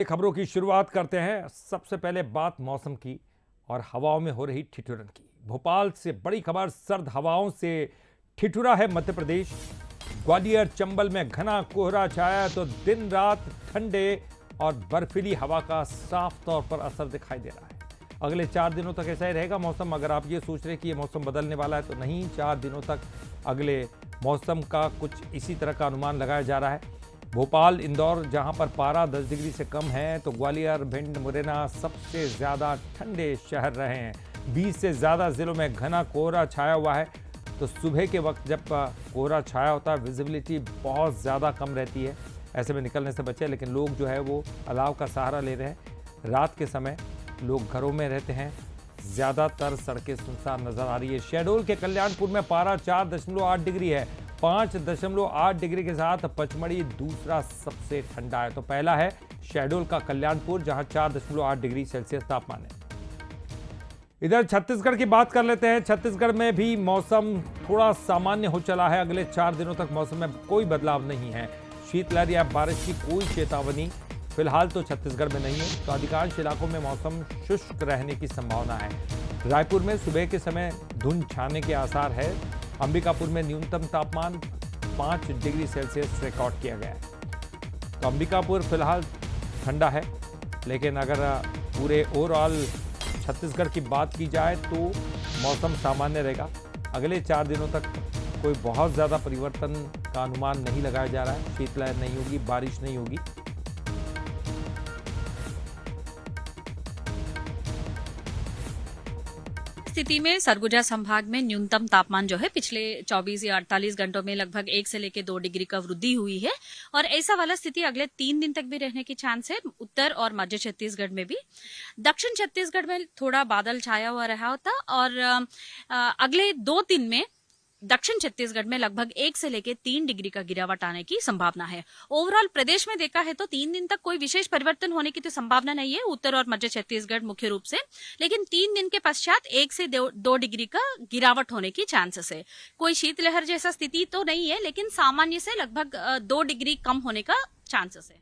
खबरों की शुरुआत करते हैं। सबसे पहले बात मौसम की और हवाओं में हो रही ठिठुरन की। भोपाल से बड़ी खबर, सर्द हवाओं से ठिठुरा है मध्य प्रदेश। ग्वालियर चंबल में घना कोहरा छाया तो दिन रात ठंडे और बर्फीली हवा का साफ तौर पर असर दिखाई दे रहा है। अगले 4 दिनों तक ऐसा ही रहेगा मौसम। अगर आप ये सोच रहे कि ये मौसम बदलने वाला है तो नहीं, 4 दिनों तक अगले मौसम का कुछ इसी तरह का अनुमान लगाया जा रहा है। भोपाल, इंदौर जहां पर पारा 10 डिग्री से कम है, तो ग्वालियर, भिंड, मुरैना सबसे ज़्यादा ठंडे शहर रहे हैं। 20 से ज़्यादा ज़िलों में घना कोहरा छाया हुआ है। तो सुबह के वक्त जब कोहरा छाया होता है, विजिबिलिटी बहुत ज़्यादा कम रहती है, ऐसे में निकलने से बचे। लेकिन लोग जो है वो अलाव का सहारा ले रहे हैं। रात के समय लोग घरों में रहते हैं। ज़्यादातर सड़कें सुनसान नजर आ रही है। शहडोल के कल्याणपुर में पारा 4.8 डिग्री है। 5.8 डिग्री के साथ पचमढ़ी दूसरा सबसे ठंडा है। तो पहला है शहडोल का कल्याणपुर, जहां 4.8 डिग्री सेल्सियस तापमान है। इधर छत्तीसगढ़ की बात कर लेते हैं। छत्तीसगढ़ में भी मौसम थोड़ा सामान्य हो चला है। अगले 4 दिनों तक मौसम में कोई बदलाव नहीं है। शीतलहर या बारिश की कोई चेतावनी फिलहाल तो छत्तीसगढ़ में नहीं है। तो अधिकांश इलाकों में मौसम शुष्क रहने की संभावना है। रायपुर में सुबह के समय धुंध छाने के आसार है। अंबिकापुर में न्यूनतम तापमान 5 डिग्री सेल्सियस रिकॉर्ड किया गया है। तो अंबिकापुर फिलहाल ठंडा है, लेकिन अगर पूरे ओवरऑल छत्तीसगढ़ की बात की जाए तो मौसम सामान्य रहेगा। अगले 4 दिनों तक कोई बहुत ज़्यादा परिवर्तन का अनुमान नहीं लगाया जा रहा है। शीतलहर नहीं होगी, बारिश नहीं होगी। स्थिति में सरगुजा संभाग में न्यूनतम तापमान जो है पिछले 24 या 48 घंटों में लगभग 1 से लेकर 2 डिग्री का वृद्धि हुई है और ऐसा वाला स्थिति अगले 3 दिन तक भी रहने की चांस है। उत्तर और मध्य छत्तीसगढ़ में भी। दक्षिण छत्तीसगढ़ में थोड़ा बादल छाया हुआ रहा होता और अगले 2 दिन में दक्षिण छत्तीसगढ़ में लगभग 1 से लेकर 3 डिग्री का गिरावट आने की संभावना है। ओवरऑल प्रदेश में देखा है तो 3 दिन तक कोई विशेष परिवर्तन होने की तो संभावना नहीं है, उत्तर और मध्य छत्तीसगढ़ मुख्य रूप से। लेकिन 3 दिन के पश्चात 1 से 2 डिग्री का गिरावट होने की चांसेस है। कोई शीतलहर जैसा स्थिति तो नहीं है, लेकिन सामान्य से लगभग 2 डिग्री कम होने का चांसेस है।